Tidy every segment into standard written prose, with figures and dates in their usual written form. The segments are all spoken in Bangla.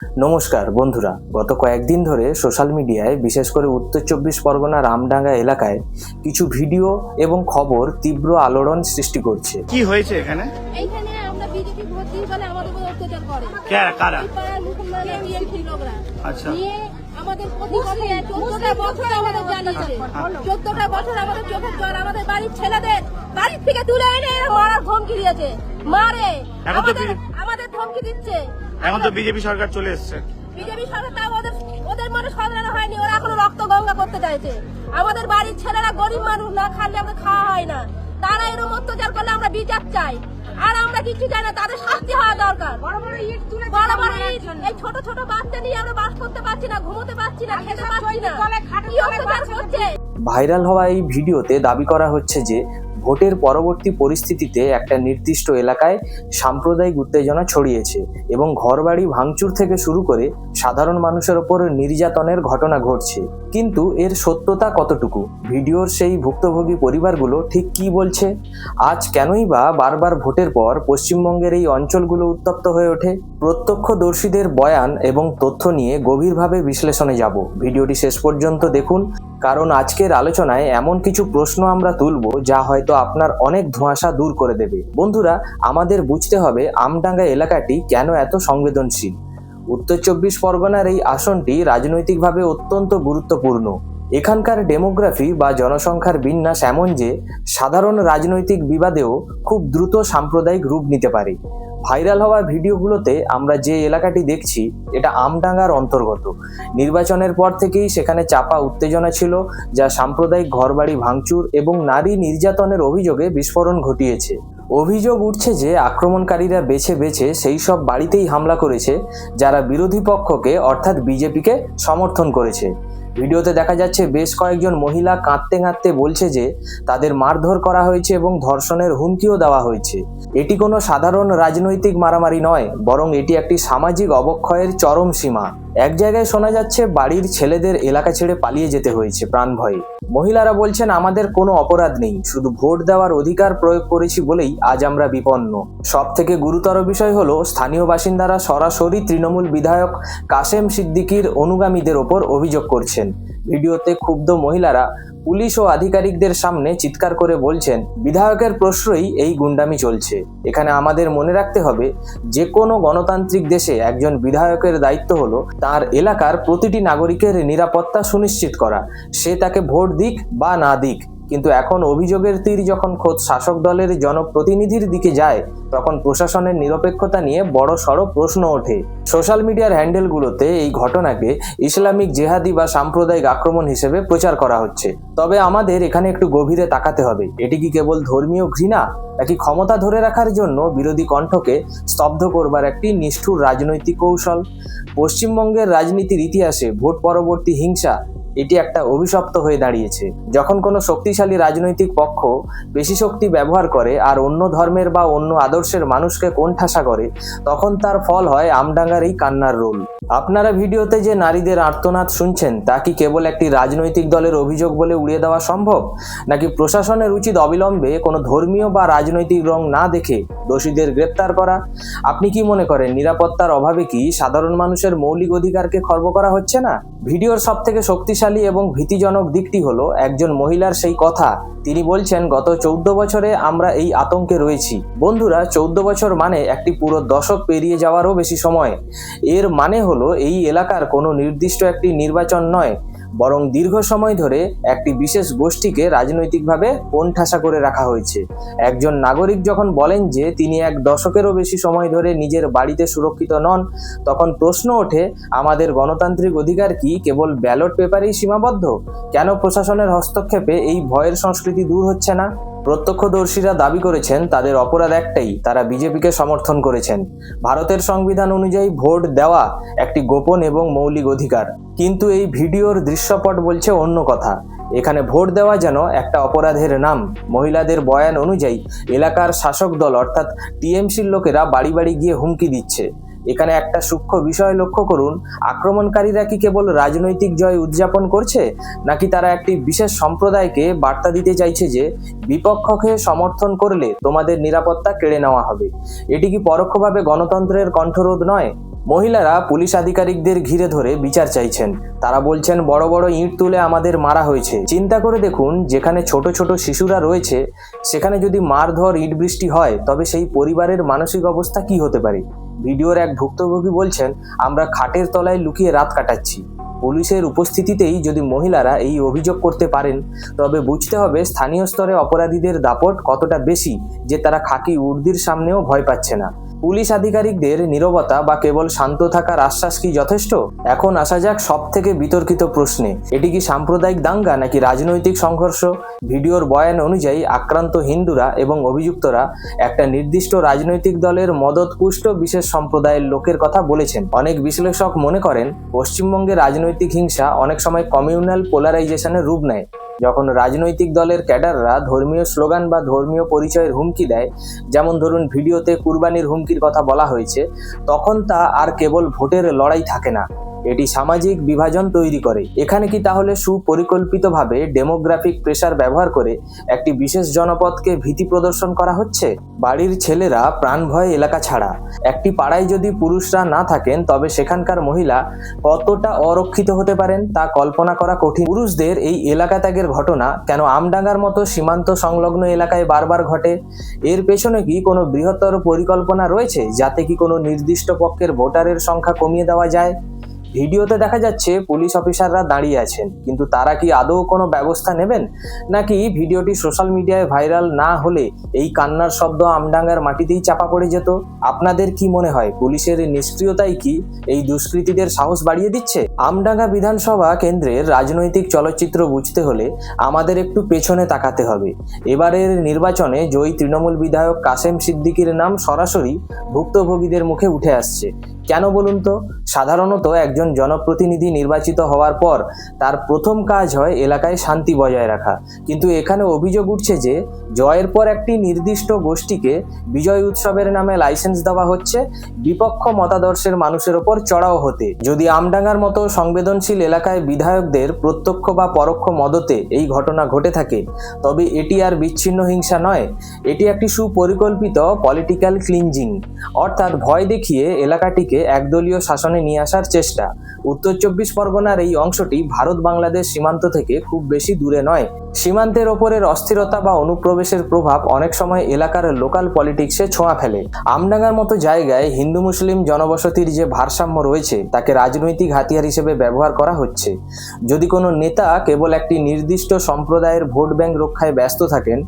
নমস্কার বন্ধুরা, গত কয়েকদিন ধরে সোশ্যাল মিডিয়ায় বিশেষ করে উত্তর চব্বিশ পরগনার রামডাঙ্গা এলাকায় কিছু ভিডিও এবং খবর তীব্র আলোড়ন সৃষ্টি করছে। কি হয়েছে এখানে? এইখানে আমরা বিজেপি ভোট দিই বলে আমাদের উপর অত্যাচার করে। কারা? এই পাড়ার মুসলমানরা বিএনপি লোকরা। আচ্ছা। নিয়ে আমাদের প্রতিবাদে 14টা বছর আমাদের জ্বালিয়েছে। 14টা বছর আমাদের চোখের জল, আমাদের বাড়ির ছেলেদের বাড়ির থেকে তুলে এনে এরা মারার ধমকি দিয়েছে। মারে এখন তো আমাদের ধমকি দিচ্ছে। এখন তো বিজেপি সরকার চলে এসেছে। বিজেপি সরকার তা ওদের মনে সন্দেহ হয়নি, ওরা এখনো রক্ত গঙ্গা করতে চাইছে। আমাদের বাড়ির ছেলেরা গরিব মানুষ, না খালি আমাদের খাওয়া হয় না। তারা এরকম অত্যাচার করলে আমরা বিচার চাই, আর আমরা কিছু চাই না, তাদের শাস্তি হওয়া দরকার। বড় বড় ইট, এই ছোট ছোট বাচ্চা নিয়ে আমরা বাস করতে পারছি না, ঘুমোতে পারছি না, খেতে পারছি না। কি অত্যাচার করছে। ভাইরাল হওয়া এই ভিডিওতে দাবি করা হচ্ছে যে ভোটের পরবর্তী পরিস্থিতিতে একটা নির্দিষ্ট এলাকায় সাম্প্রদায়িক উত্তেজনা ছড়িয়েছে এবং ঘরবাড়ি ভাঙচুর থেকে শুরু করে সাধারণ মানুষের ওপর নির্যাতনের ঘটনা ঘটছে। কিন্তু এর সত্যতা কতটুকু? ভিডিওর সেই ভুক্তভোগী পরিবারগুলো ঠিক কি বলছে? আজ কেনই বা বারবার ভোটের পর পশ্চিমবঙ্গের এই অঞ্চলগুলো উত্তপ্ত হয়ে ওঠে? প্রত্যক্ষদর্শীদের বয়ান এবং তথ্য নিয়ে গভীরভাবে বিশ্লেষণে যাব। ভিডিওটি শেষ পর্যন্ত দেখুন, কারণ আজকের আলোচনায় এমন কিছু প্রশ্ন আমরা তুলব যা হয়তো আপনার অনেক ধোঁয়াশা দূর করে দেবে। বন্ধুরা, আমাদের বুঝতে হবে আমডাঙ্গা এলাকাটি কেন এত সংবেদনশীল। উত্তর চব্বিশ পরগনার এই আসনটি রাজনৈতিকভাবে অত্যন্ত গুরুত্বপূর্ণ। এখানকার ডেমোগ্রাফি বা জনসংখ্যার বিন্যাস এমন যে সাধারণ রাজনৈতিক বিবাদেও খুব দ্রুত সাম্প্রদায়িক রূপ নিতে পারে। ভাইরাল হওয়া ভিডিওগুলোতে আমরা যে এলাকাটি দেখছি এটা আমডাঙ্গার অন্তর্গত। নির্বাচনের পর থেকেই সেখানে চাপা উত্তেজনা ছিল, যা সাম্প্রদায়িক ঘরবাড়ি ভাঙচুর এবং নারী নির্যাতনের অভিযোগে বিস্ফোরণ ঘটিয়েছে। অভিযোগ উঠছে যে আক্রমণকারীরা বেছে বেছে সেই সব বাড়িতেই হামলা করেছে যারা বিরোধী পক্ষকে অর্থাৎ বিজেপিকে সমর্থন করেছে। ভিডিওতে দেখা যাচ্ছে বেশ কয়েকজন মহিলা কাঁদতে কাঁদতে বলছে যে তাদের মারধর করা হয়েছে এবং ধর্ষণের হুমকিও দেওয়া হয়েছে। এটি কোনো সাধারণ রাজনৈতিক মারামারি নয়, বরং এটি একটি সামাজিক অবক্ষয়ের চরম সীমা। এক জায়গায় শোনা যাচ্ছে বাড়ির ছেলেদের এলাকা ছেড়ে পালিয়ে যেতে হয়েছে প্রাণ ভয়ে। মহিলারা বলছেন আমাদের কোনো অপরাধ নেই, শুধু ভোট দেওয়ার অধিকার প্রয়োগ করেছি বলেই আজ আমরা বিপন্ন। সব থেকে গুরুতর বিষয় হলো স্থানীয় বাসিন্দারা সরাসরি তৃণমূল বিধায়ক কাশেম সিদ্দিকীর অনুগামীদের ওপর অভিযোগ করছেন। ভিডিওতে ক্ষুব্ধ মহিলারা পুলিশ ও আধিকারিকদের সামনে চিৎকার করে বলছেন বিধায়কের প্রশ্রয়ই এই গুন্ডামি চলছে। এখানে আমাদের মনে রাখতে হবে, যে কোনো গণতান্ত্রিক দেশে একজন বিধায়কের দায়িত্ব হলো তার এলাকার প্রতিটি নাগরিকের নিরাপত্তা সুনিশ্চিত করা, সে তাকে ভোট দিক বা না দিক। কিন্তু এখন অভিযোগের তীর যখন খোদ শাসক দলের জনপ্রতিনিধির দিকে যায়, তখন প্রশাসনের নিরপেক্ষতা নিয়ে বড় সড় প্রশ্ন ওঠে। সোশ্যাল মিডিয়ার হ্যান্ডেলগুলোতে এই ঘটনাকে ইসলামিক জেহাদি বা সাম্প্রদায়িক আক্রমণ হিসেবে প্রচার করা হচ্ছে। তবে আমাদের এখানে একটু গভীরে তাকাতে হবে, এটি কি কেবল ধর্মীয় ঘৃণা, নাকি ক্ষমতা ধরে রাখার জন্য বিরোধী কণ্ঠকে স্তব্ধ করবার একটি নিষ্ঠুর রাজনৈতিক কৌশল? পশ্চিমবঙ্গের রাজনীতির ইতিহাসে ভোট পরবর্তী হিংসা এটি একটা অভিশপ্ত হয়ে দাঁড়িয়েছে। যখন কোনো শক্তিশালী রাজনৈতিক পক্ষ বেশি শক্তি ব্যবহার করে আর অন্য ধর্মের বা অন্য আদর্শের মানুষকে কোণঠাসা করে, তখন তার ফল হয় আমডাঙ্গার এই কান্নার রোল। আপনারা ভিডিওতে যে নারীদের আর্তনাদ শুনছেন তা কি কেবল একটি রাজনৈতিক দলের অভিযোগ বলে উড়িয়ে দেওয়া সম্ভব, নাকি প্রশাসনের উচিত অবিলম্বে কোনো ধর্মীয় বা রাজনৈতিক রং না দেখে দোষীদের গ্রেপ্তার করা? আপনি কি মনে করেন নিরাপত্তার অভাবে কি সাধারণ মানুষের মৌলিক অধিকারকে খর্ব করা হচ্ছে না? ভিডিওর সব থেকে শক্তিশালী এবং ভীতিজনক দিকটি হলো একজন মহিলার সেই কথা। তিনি বলছেন গত 14 বছরে আমরা এই আতঙ্কে রয়েছি। বন্ধুরা, 14 বছর মানে একটি পুরো দশক পেরিয়ে যাওয়ারও বেশি সময়। এর মানে হলো এই এলাকার কোনো নির্দিষ্ট একটি নির্বাচন নয়, বরং দীর্ঘ সময় ধরে একটি বিশেষ গোষ্ঠীকে রাজনৈতিকভাবে কোণঠাসা করে রাখা হয়েছে। একজন নাগরিক যখন বলেন যে তিনি এক দশকেরও বেশি সময় ধরে নিজের বাড়িতে সুরক্ষিত নন, তখন প্রশ্ন ওঠে আমাদের গণতান্ত্রিক অধিকার কি কেবল ব্যালট পেপারেই সীমাবদ্ধ? কেন প্রশাসনের হস্তক্ষেপে এই ভয়ের সংস্কৃতি দূর হচ্ছে না? প্রত্যক্ষদর্শীরা দাবি করেছেন তাদের অপরাধ একটাই, তারা বিজেপিকে সমর্থন করেছেন। ভারতের সংবিধান অনুযায়ী ভোট দেওয়া একটি গোপন এবং মৌলিক অধিকার, কিন্তু এই ভিডিওর দৃশ্যপট বলছে অন্য কথা। এখানে ভোট দেওয়া যেন একটা অপরাধের নাম। মহিলাদের বয়ান অনুযায়ী এলাকার শাসক দল অর্থাৎ টিএমসির লোকেরা বাড়ি বাড়ি গিয়ে হুমকি দিচ্ছে। এখানে একটা সূক্ষ্ম বিষয় লক্ষ্য করুন, আক্রমণকারীরা কি কেবল রাজনৈতিক জয় উদযাপন করছে, নাকি তারা একটি বিশেষ সম্প্রদায়কে বার্তা দিতে চাইছে যে বিপক্ষকে সমর্থন করলে তোমাদের নিরাপত্তা কেড়ে নেওয়া হবে? এটি কি পরোক্ষভাবে গণতন্ত্রের কণ্ঠরোধ নয়? মহিলারা পুলিশ আধিকারিকদের ঘিরে ধরে বিচার চাইছেন। তারা বলছেন বড় বড় ইঁট তুলে আমাদের মারা হয়েছে। চিন্তা করে দেখুন, যেখানে ছোট ছোট শিশুরা রয়েছে সেখানে যদি মারধর ইট বৃষ্টি হয় তবে সেই পরিবারের মানসিক অবস্থা কি হতে পারে। ভিডিওর এক ভুক্তভোগী বলছেন, আমরা খাটের তলায় লুকিয়ে রাত কাটাচ্ছি। পুলিশের উপস্থিতিতেই যদি মহিলারা এই অভিযোগ করতে পারেন তবে বুঝতে হবে স্থানীয় স্তরে অপরাধীদের দাপট কতটা বেশি যে তারা খাকি উর্দির সামনেও ভয় পাচ্ছে না। পুলিশ আধিকারিকদের নীরবতা বা কেবল শান্ত থাকার আশ্বাস কি যথেষ্ট? এখন আসা যাক সব থেকে বিতর্কিত প্রশ্নে, এটি কি সাম্প্রদায়িক দাঙ্গা নাকি রাজনৈতিক সংঘর্ষ? ভিডিওর বয়ান অনুযায়ী আক্রান্ত হিন্দুরা এবং অভিযুক্তরা একটা নির্দিষ্ট রাজনৈতিক দলের মদতপুষ্ট বিশেষ সম্প্রদায়ের লোকের কথা বলেছেন। অনেক বিশ্লেষক মনে করেন পশ্চিমবঙ্গে রাজনৈতিক হিংসা অনেক সময় কমিউনাল পোলারাইজেশনের রূপ নেয়। যখন রাজনৈতিক দলের ক্যাডাররা ধর্মীয় স্লোগান বা ধর্মীয় পরিচয়ের হুমকি দেয়, যেমন ধরুন ভিডিওতে কুরবানির হুমকির কথা বলা হয়েছে, তখন তা আর কেবল ভোটের লড়াই থাকে না, এটি সামাজিক বিভাজন তৈরি করে। এখানে কি তাহলে সুপরিকল্পিতভাবে ডেমোগ্রাফিক প্রেসার ব্যবহার করে একটি বিশেষ জনপদকে ভীতি প্রদর্শন করা হচ্ছে? বাড়ির ছেলেরা প্রাণ ভয় এলাকা ছাড়া। একটি পাড়ায় যদি পুরুষরা না থাকেন তবে সেখানকার মহিলা কতটা অরক্ষিত হতে পারেন তা কল্পনা করা কঠিন। পুরুষদের এই এলাকা ত্যাগের ঘটনা কেন আমডাঙ্গার মতো সীমান্ত সংলগ্ন এলাকায় বারবার ঘটে? এর পেছনে কি কোনো বৃহত্তর পরিকল্পনা রয়েছে, যাতে কি কোনো নির্দিষ্ট পক্ষের ভোটারের সংখ্যা কমিয়ে দেওয়া যায়? ভিডিওতে দেখা যাচ্ছে পুলিশ অফিসাররা দাঁড়িয়ে আছেন, কিন্তু তারা কি আদৌ কোনো ব্যবস্থা নেবেন, নাকি ভিডিওটি সোশ্যাল মিডিয়ায় ভাইরাল না হলে এই কান্নার শব্দ আমডাঙ্গার মাটিতেই চাপা পড়ে যেত? আপনাদের কি মনে হয়, পুলিশের নিষ্ক্রিয়তাই কি এই দুষ্কৃতীদের সাহস বাড়িয়ে দিচ্ছে? আমডাঙ্গা বিধানসভা কেন্দ্রের রাজনৈতিক চলচ্চিত্র বুঝতে হলে আমাদের একটু পেছনে তাকাতে হবে। এবারের নির্বাচনে জয়ী তৃণমূল বিধায়ক কাশেম সিদ্দিকীর নাম সরাসরি ভুক্তভোগীদের মুখে উঠে আসছে। কেন বলুন তো? সাধারণত একজন জনপ্রতিনিধি নির্বাচিত হওয়ার পর তার প্রথম কাজ হয় এলাকায় শান্তি বজায় রাখা, কিন্তু এখানে অভিযোগ উঠছে যে জয়ের পর একটি নির্দিষ্ট গোষ্ঠীকে বিজয় উৎসবের নামে লাইসেন্স দেওয়া হচ্ছে বিপক্ষ মতাদর্শের মানুষের ওপর চড়াও হতে। যদি আমডাঙ্গার মতো সংবেদনশীল এলাকায় বিধায়কদের প্রত্যক্ষ বা পরোক্ষ মদতে এই ঘটনা ঘটে থাকে তবে এটি আর বিচ্ছিন্ন হিংসা নয়, এটি একটি সুপরিকল্পিত পলিটিক্যাল ক্লিনজিং, অর্থাৎ ভয় দেখিয়ে এলাকাটিকে একদলীয় শাসনে নিয়ে আসার চেষ্টা। উত্তর 24 পরগনার এই অংশটি ভারত বাংলাদেশ সীমান্ত থেকে খুব বেশি দূরে নয়। সীমান্তের ওপরের অস্থিরতা বা অনুপ্রবেশের প্রভাব অনেক সময় এলাকার লোকাল পলিটিক্সে ছোঁয়া ফেলে। আমডাঙ্গার মতো জায়গায় হিন্দু মুসলিম জনবসতির যে ভারসাম্য রয়েছে তাকে রাজনৈতিক হাতিয়ার হিসেবে ব্যবহার করা হচ্ছে। যদি কোনো নেতা কেবল একটি নির্দিষ্ট সম্প্রদায়ের ভোট ব্যাংক রক্ষায় ব্যস্ত থাকেন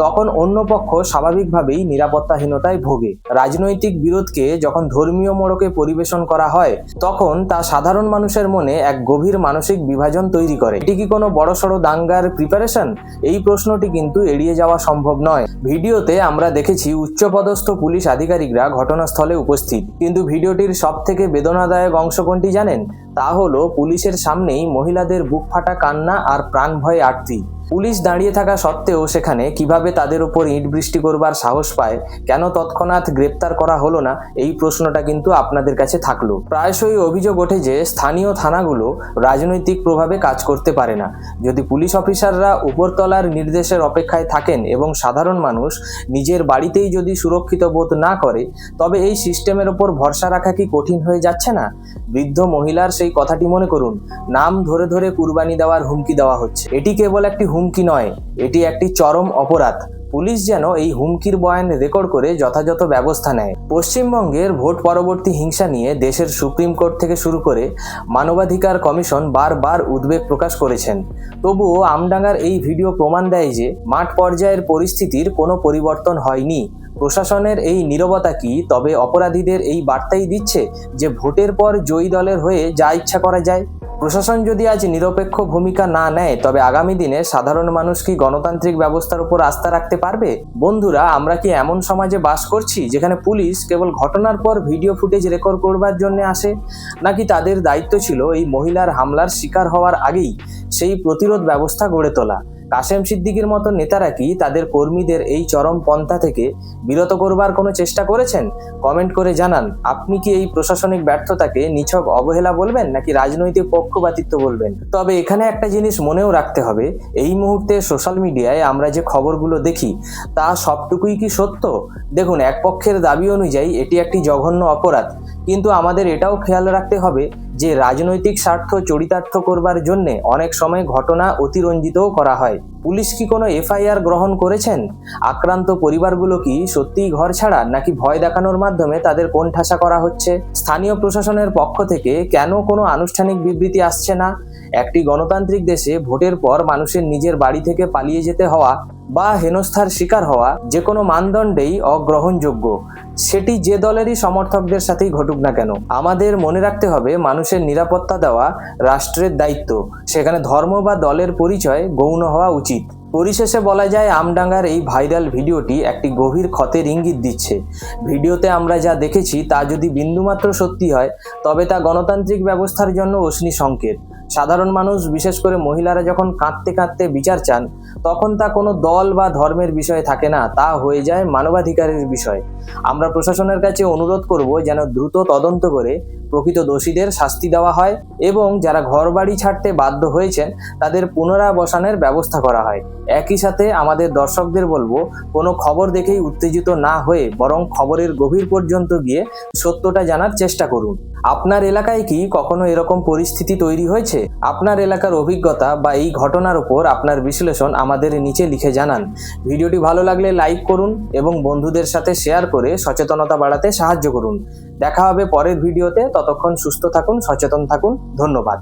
তখন অন্য পক্ষ স্বাভাবিকভাবেই নিরাপত্তাহীনতায় ভোগে। রাজনৈতিক বিরোধকে যখন ধর্মীয় মোড়কে পরিবেশন করা হয় তখন তা সাধারণ মানুষের মনে এক গভীর মানসিক বিভাজন তৈরি করে। এটি কি কোনো বড়সড় দাঙ্গার প্রিপারেশন? এই প্রশ্নটি কিন্তু এড়িয়ে যাওয়া সম্ভব নয়। ভিডিওতে আমরা দেখেছি উচ্চপদস্থ পুলিশ আধিকারিকরা ঘটনাস্থলে উপস্থিত, কিন্তু ভিডিওটির সব থেকে বেদনাদায়ক অংশ কোনটি জানেন? তা হলো পুলিশের সামনেই মহিলাদের বুক ফাটা কান্না আর প্রাণ ভয় আর্তি। পুলিশ দাঁড়িয়ে থাকা সত্ত্বেও সেখানে কিভাবে তাদের উপর ইট বৃষ্টি করবার সাহস পায়, কেন তৎক্ষণাৎ গ্রেপ্তার করা হলো না, এই প্রশ্নটা কিন্তু আপনাদের কাছে থাকলো। প্রায়শই অভিযোগ ওঠে যে স্থানীয় থানাগুলো রাজনৈতিক প্রভাবে কাজ করতে পারে না। যদি পুলিশ অফিসাররা উপরতলার নির্দেশের অপেক্ষায় থাকেন এবং সাধারণ মানুষ নিজের বাড়িতেই যদি সুরক্ষিত বোধ না করে তবে এই সিস্টেমের ওপর ভরসা রাখা কি কঠিন হয়ে যাচ্ছে না? বৃদ্ধ মহিলার সেই কথাটি মনে করুন, নাম ধরে ধরে কুরবানি দেওয়ার হুমকি দেওয়া হচ্ছে। এটি কেবল একটি হুমকি নয়, এটি একটি চরম অপরাধ। পুলিশ যেন এই হুমকির বয়ান রেকর্ড করে যথাযথ ব্যবস্থা নেয়। পশ্চিমবঙ্গের ভোট পরবর্তী হিংসা নিয়ে দেশের সুপ্রিম কোর্ট থেকে শুরু করে মানবাধিকার কমিশন বারবার উদ্বেগ প্রকাশ করেছেন। তবুও আমডাঙ্গার এই ভিডিও প্রমাণ দেয় যে মাঠ পর্যায়ের পরিস্থিতির কোনো পরিবর্তন হয়নি। প্রশাসনের এই নীরবতা কি তবে অপরাধীদের এই বার্তাই দিচ্ছে যে ভোটের পর জয়ী দলের হয়ে যা ইচ্ছা করা যায়? প্রশাসন যদি আজ নিরপেক্ষ ভূমিকা না নেয় তবে আগামী দিনে সাধারণ মানুষ কি গণতান্ত্রিক ব্যবস্থার উপর আস্থা রাখতে পারবে? বন্ধুরা, আমরা কি এমন সমাজে বাস করছি যেখানে পুলিশ কেবল ঘটনার পর ভিডিও ফুটেজ রেকর্ড করবার জন্য আসে, নাকি তাদের দায়িত্ব ছিল এই মহিলার হামলার শিকার হওয়ার আগেই সেই প্রতিরোধ ব্যবস্থা গড়ে তোলা? কাশেম সিদ্দিকীর মতো নেতারা কি তাদের কর্মীদের এই চরম পন্থা থেকে বিরত করবার কোনো চেষ্টা করেছেন? কমেন্ট করে জানান। আপনি কি এই প্রশাসনিক ব্যর্থতাকে নিছক অবহেলা বলবেন নাকি রাজনৈতিক পক্ষপাতিত্ব বলবেন? তবে এখানে একটা জিনিস মনেও রাখতে হবে, এই মুহূর্তে সোশ্যাল মিডিয়ায় আমরা যে খবরগুলো দেখি তা সবটুকুই কি সত্য? দেখুন, এক পক্ষের দাবি অনুযায়ী এটি একটি জঘন্য অপরাধ, কিন্তু আমাদের এটাও খেয়াল রাখতে হবে যে রাজনৈতিক স্বার্থ চরিতার্থ করবার জন্য অনেক সময় ঘটনা অতিরঞ্জিতও করা হয়। পুলিশ কি কোনো এফআইআর গ্রহণ করেছেন? আক্রান্ত পরিবারগুলো কি সত্যিই ঘর ছাড়া নাকি ভয় দেখানোর মাধ্যমে তাদের কোণঠাসা করা হচ্ছে? স্থানীয় প্রশাসনের পক্ষ থেকে কেন কোনো আনুষ্ঠানিক বিবৃতি আসছে না? একটি গণতান্ত্রিক দেশে ভোটের পর মানুষের নিজের বাড়ি থেকে পালিয়ে যেতে হওয়া বা হেনস্থার শিকার হওয়া যে কোনো মানদণ্ডেই অগ্রহণযোগ্য, সেটি যে দলেরই সমর্থকদের সাথেই ঘটুক না কেন। আমাদের মনে রাখতে হবে, মানুষের নিরাপত্তা দেওয়া রাষ্ট্রের দায়িত্ব, সেখানে ধর্ম বা দলের পরিচয় গৌণ হওয়া উচিত। পরিশেষে বলা যায়, আমডাঙ্গার এই ভাইরাল ভিডিওটি একটি গভীর ক্ষতের ইঙ্গিত দিচ্ছে। ভিডিওতে আমরা যা দেখেছি তা যদি বিন্দুমাত্র সত্যি হয় তবে তা গণতান্ত্রিক ব্যবস্থার জন্য অগ্নি সংকেত। সাধারণ মানুষ, বিশেষ করে মহিলারা যখন কাঁদতে কাঁদতে বিচার চান, তখন তা কোনো দল বা ধর্মের বিষয় থাকে না, তা হয়ে যায় মানবাধিকারের বিষয়। আমরা প্রশাসনের কাছে অনুরোধ করব যেন দ্রুত তদন্ত করে প্রকৃত দোষীদের শাস্তি দেওয়া হয় এবং যারা ঘরবাড়ি ছাড়তে বাধ্য হয়েছেন তাদের পুনরাবাসনের ব্যবস্থা করা হয়। একই সাথে আমাদের দর্শকদের বলবো, কোনো খবর দেখেই উত্তেজিত না হয়ে বরং খবরের গভীর পর্যন্ত গিয়ে সত্যটা জানার চেষ্টা করুন। আপনার এলাকায় কি কখনো এরকম পরিস্থিতি তৈরি হয়েছে? আপনার এলাকার অভিজ্ঞতা বা এই ঘটনার উপর আপনার বিশ্লেষণ আমাদের নিচে লিখে জানান। ভিডিওটি ভালো লাগলে লাইক করুন এবং বন্ধুদের সাথে শেয়ার করে সচেতনতা বাড়াতে সাহায্য করুন। দেখা হবে পরের ভিডিওতে। ততক্ষণ সুস্থ থাকুন, সচেতন থাকুন। ধন্যবাদ।